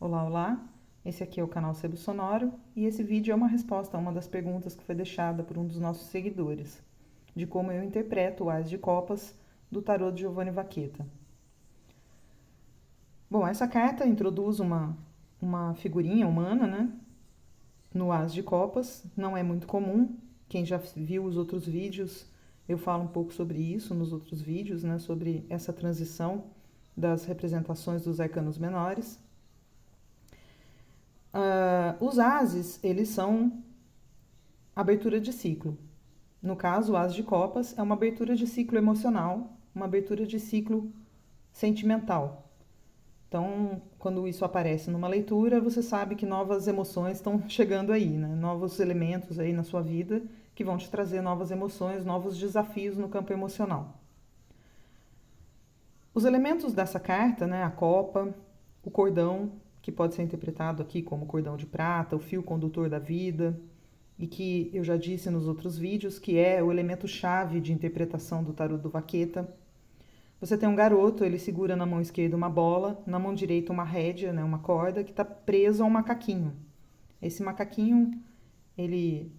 Olá, olá! Esse aqui é o canal Sebo Sonoro e esse vídeo é uma resposta a uma das perguntas que foi deixada por um dos nossos seguidores, de como eu interpreto o Ás de Copas do tarô de Giovanni Vacchetta. Bom, essa carta introduz uma figurinha humana, né, no Ás de Copas, não é muito comum. Quem já viu os outros vídeos, eu falo um pouco sobre isso nos outros vídeos, né, sobre essa transição das representações dos arcanos menores. Os ases, eles são abertura de ciclo. No caso, o As de Copas é uma abertura de ciclo emocional, uma abertura de ciclo sentimental. Então, quando isso aparece numa leitura, você sabe que novas emoções estão chegando aí, né? Novos elementos aí na sua vida que vão te trazer novas emoções, novos desafios no campo emocional. Os elementos dessa carta, né? A copa, o cordão, que pode ser interpretado aqui como cordão de prata, o fio condutor da vida, e que eu já disse nos outros vídeos que é o elemento-chave de interpretação do tarô do Vacchetta. Você tem um garoto, ele segura na mão esquerda uma bola, na mão direita uma rédea, né, uma corda, que está preso a um macaquinho. Esse macaquinho, ele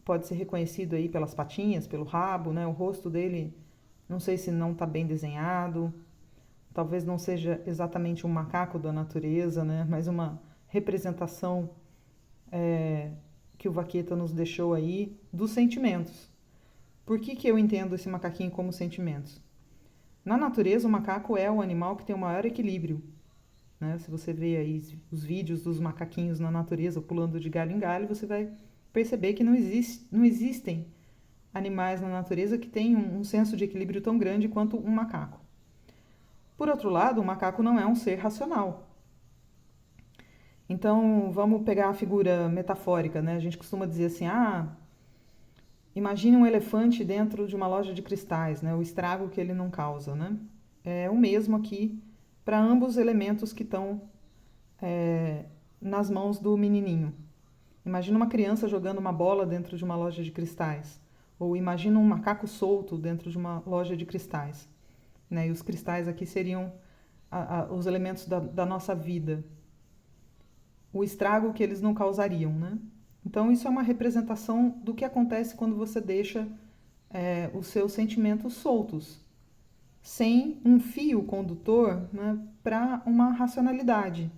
pode ser reconhecido aí pelas patinhas, pelo rabo, né, o rosto dele, não sei se não está bem desenhado, talvez não seja exatamente um macaco da natureza, né, mas uma representação que o Vacchetta nos deixou aí dos sentimentos. Por que eu entendo esse macaquinho como sentimentos? Na natureza, o macaco é o animal que tem o maior equilíbrio, né? Se você vê aí os vídeos dos macaquinhos na natureza pulando de galho em galho, você vai perceber que não existem animais na natureza que tenham um senso de equilíbrio tão grande quanto um macaco. Por outro lado, o macaco não é um ser racional. Então, vamos pegar a figura metafórica, né? A gente costuma dizer assim, imagine um elefante dentro de uma loja de cristais, né? O estrago que ele não causa, né? É o mesmo aqui para ambos os elementos que estão nas mãos do menininho. Imagina uma criança jogando uma bola dentro de uma loja de cristais. Ou imagina um macaco solto dentro de uma loja de cristais. Né? E os cristais aqui seriam os elementos da nossa vida. O estrago que eles não causariam, né? Então, isso é uma representação do que acontece quando você deixa os seus sentimentos soltos, sem um fio condutor, né, para uma racionalidade.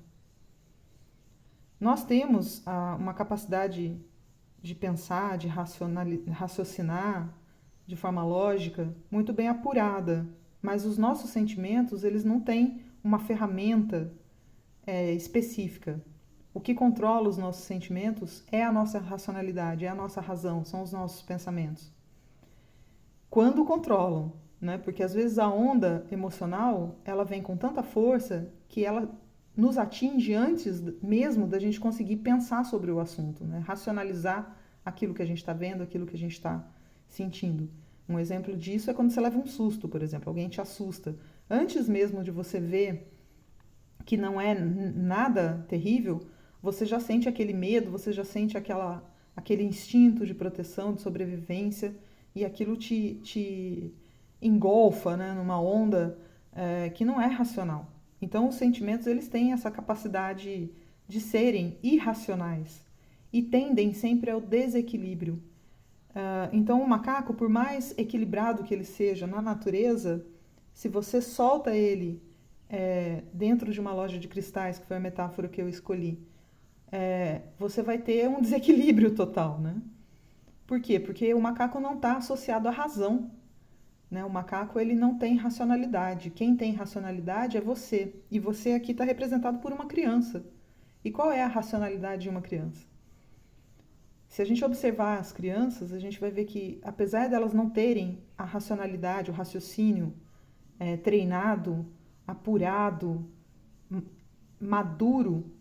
Nós temos uma capacidade de pensar, de raciocinar de forma lógica muito bem apurada, mas os nossos sentimentos, eles não têm uma ferramenta específica. O que controla os nossos sentimentos é a nossa racionalidade, é a nossa razão, são os nossos pensamentos. Quando controlam, né? Porque às vezes a onda emocional, ela vem com tanta força que ela nos atinge antes mesmo da gente conseguir pensar sobre o assunto, né? Racionalizar aquilo que a gente está vendo, aquilo que a gente está sentindo. Um exemplo disso é quando você leva um susto, por exemplo, alguém te assusta. Antes mesmo de você ver que não é nada terrível, você já sente aquele medo, você já sente aquele instinto de proteção, de sobrevivência, e aquilo te engolfa, né, numa onda que não é racional. Então, os sentimentos, eles têm essa capacidade de serem irracionais e tendem sempre ao desequilíbrio. Então, o macaco, por mais equilibrado que ele seja na natureza, se você solta ele dentro de uma loja de cristais, que foi a metáfora que eu escolhi, você vai ter um desequilíbrio total, né? Por quê? Porque o macaco não está associado à razão, né? O macaco, ele não tem racionalidade. Quem tem racionalidade é você. E você aqui está representado por uma criança. E qual é a racionalidade de uma criança? Se a gente observar as crianças, a gente vai ver que, apesar delas não terem a racionalidade, o raciocínio treinado, apurado, maduro,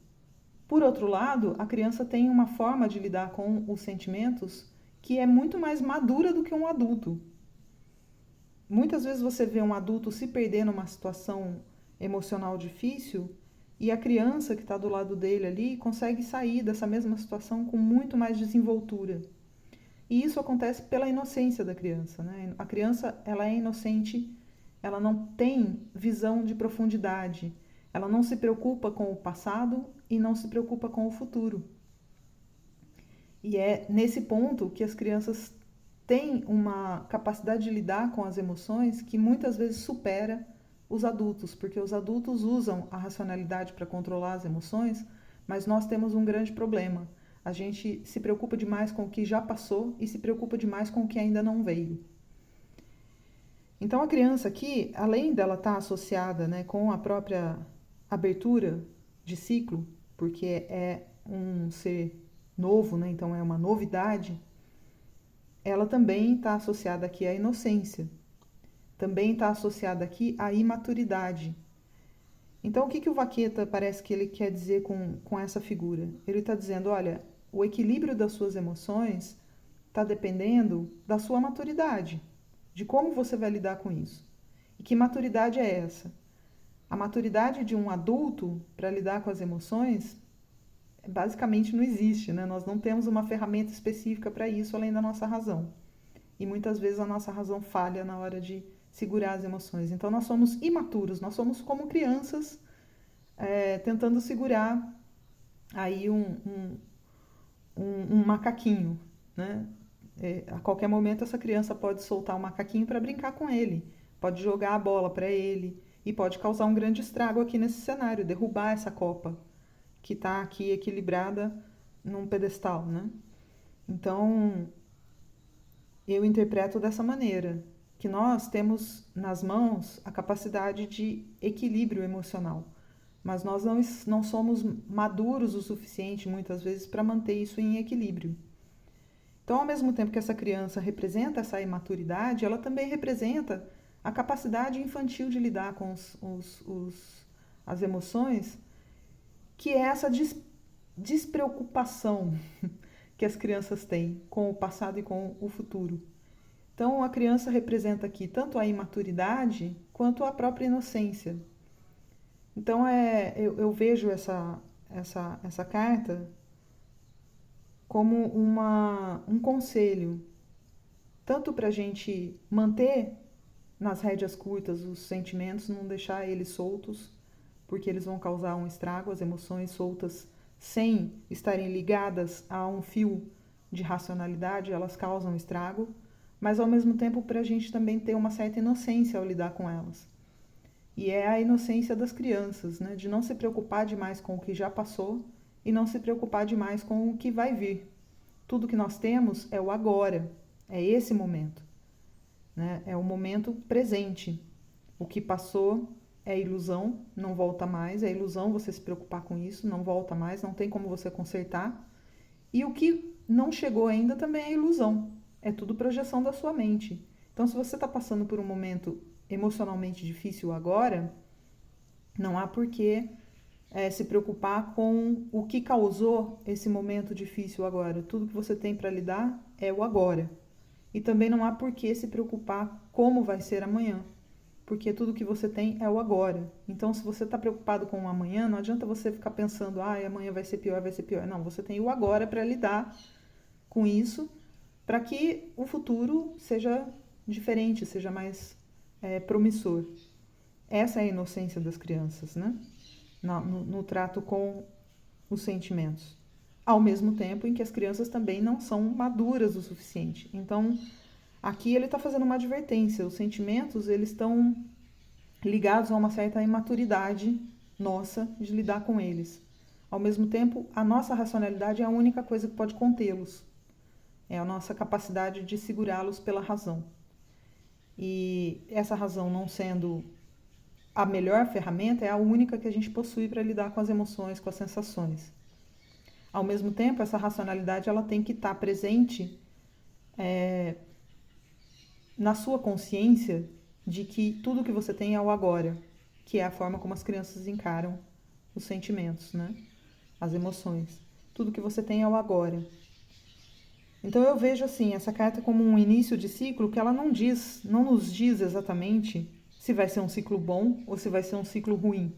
por outro lado, a criança tem uma forma de lidar com os sentimentos que é muito mais madura do que um adulto. Muitas vezes você vê um adulto se perder numa situação emocional difícil e a criança que está do lado dele ali consegue sair dessa mesma situação com muito mais desenvoltura. E isso acontece pela inocência da criança, né? A criança, ela é inocente, ela não tem visão de profundidade, Ela não se preocupa com o passado e não se preocupa com o futuro. E é nesse ponto que as crianças têm uma capacidade de lidar com as emoções que muitas vezes supera os adultos, porque os adultos usam a racionalidade para controlar as emoções, mas nós temos um grande problema. A gente se preocupa demais com o que já passou e se preocupa demais com o que ainda não veio. Então a criança aqui, além dela estar associada, né, com a própria abertura de ciclo, porque é um ser novo, né, então é uma novidade, ela também está associada aqui à inocência, também está associada aqui à imaturidade. Então o que o Vaqueta parece que ele quer dizer com essa figura? Ele está dizendo, olha, o equilíbrio das suas emoções está dependendo da sua maturidade, de como você vai lidar com isso. E que maturidade é essa? A maturidade de um adulto para lidar com as emoções basicamente não existe, né? Nós não temos uma ferramenta específica para isso além da nossa razão. E muitas vezes a nossa razão falha na hora de segurar as emoções. Então nós somos imaturos, nós somos como crianças tentando segurar aí um macaquinho, né? A qualquer momento essa criança pode soltar o macaquinho para brincar com ele, pode jogar a bola para ele e pode causar um grande estrago aqui nesse cenário, derrubar essa copa que está aqui equilibrada num pedestal, né? Então eu interpreto dessa maneira, que nós temos nas mãos a capacidade de equilíbrio emocional, mas nós não somos maduros o suficiente muitas vezes para manter isso em equilíbrio. Então, ao mesmo tempo que essa criança representa essa imaturidade, ela também representa a capacidade infantil de lidar com as emoções, que é essa despreocupação que as crianças têm com o passado e com o futuro. Então, a criança representa aqui tanto a imaturidade quanto a própria inocência. Então, eu vejo essa carta como um conselho, tanto para a gente manter nas rédeas curtas os sentimentos, não deixar eles soltos, porque eles vão causar um estrago, as emoções soltas, sem estarem ligadas a um fio de racionalidade, elas causam estrago, mas ao mesmo tempo para a gente também ter uma certa inocência ao lidar com elas. E é a inocência das crianças, né? De não se preocupar demais com o que já passou e não se preocupar demais com o que vai vir. Tudo que nós temos é o agora, é esse momento, né? É o momento presente. O que passou é ilusão, não volta mais, é ilusão você se preocupar com isso, não volta mais, não tem como você consertar. E o que não chegou ainda também é ilusão, é tudo projeção da sua mente. Então, se você está passando por um momento emocionalmente difícil agora, não há por que se preocupar com o que causou esse momento difícil agora. Tudo que você tem para lidar é o agora. E também não há por que se preocupar como vai ser amanhã, porque tudo que você tem é o agora. Então, se você está preocupado com o amanhã, não adianta você ficar pensando, amanhã vai ser pior, vai ser pior. Não, você tem o agora para lidar com isso, para que o futuro seja diferente, seja mais promissor. Essa é a inocência das crianças, né? No trato com os sentimentos. Ao mesmo tempo em que as crianças também não são maduras o suficiente. Então, aqui ele está fazendo uma advertência. Os sentimentos, eles estão ligados a uma certa imaturidade nossa de lidar com eles. Ao mesmo tempo, a nossa racionalidade é a única coisa que pode contê-los. É a nossa capacidade de segurá-los pela razão. E essa razão não sendo a melhor ferramenta, é a única que a gente possui para lidar com as emoções, com as sensações. Ao mesmo tempo, essa racionalidade ela tem que estar presente na sua consciência de que tudo que você tem é o agora, que é a forma como as crianças encaram os sentimentos, né? As emoções. Tudo que você tem é o agora. Então eu vejo assim, essa carta como um início de ciclo que ela não nos diz exatamente se vai ser um ciclo bom ou se vai ser um ciclo ruim.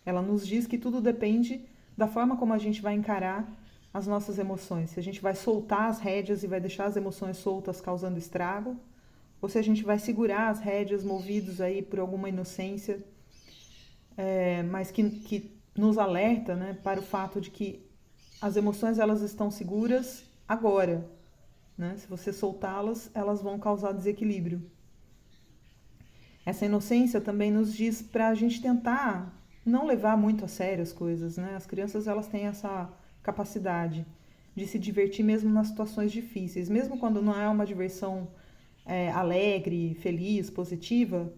Ela nos diz que tudo depende da forma como a gente vai encarar as nossas emoções. Se a gente vai soltar as rédeas e vai deixar as emoções soltas causando estrago, ou se a gente vai segurar as rédeas movidos aí por alguma inocência mas que nos alerta, né, para o fato de que as emoções elas estão seguras agora, né? Se você soltá-las, elas vão causar desequilíbrio. Essa inocência também nos diz para a gente tentar não levar muito a sério as coisas, né? As crianças elas têm essa capacidade de se divertir mesmo nas situações difíceis, mesmo quando não é uma diversão alegre, feliz, positiva,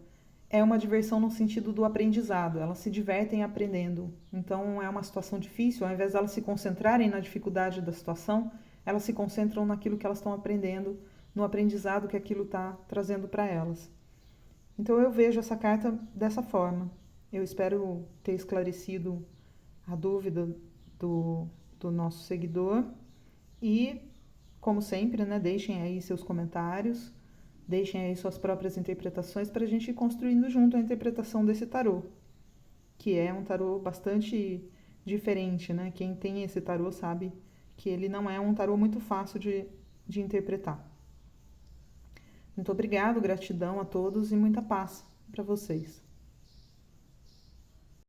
é uma diversão no sentido do aprendizado. Elas se divertem aprendendo. Então é uma situação difícil, ao invés de elas se concentrarem na dificuldade da situação, elas se concentram naquilo que elas estão aprendendo, no aprendizado que aquilo está trazendo para elas. Então eu vejo essa carta dessa forma. Eu espero ter esclarecido a dúvida do, do nosso seguidor e, como sempre, né, deixem aí seus comentários, deixem aí suas próprias interpretações para a gente ir construindo junto a interpretação desse tarô, que é um tarô bastante diferente, né? Quem tem esse tarô sabe que ele não é um tarô muito fácil de interpretar. Muito obrigado, gratidão a todos e muita paz para vocês.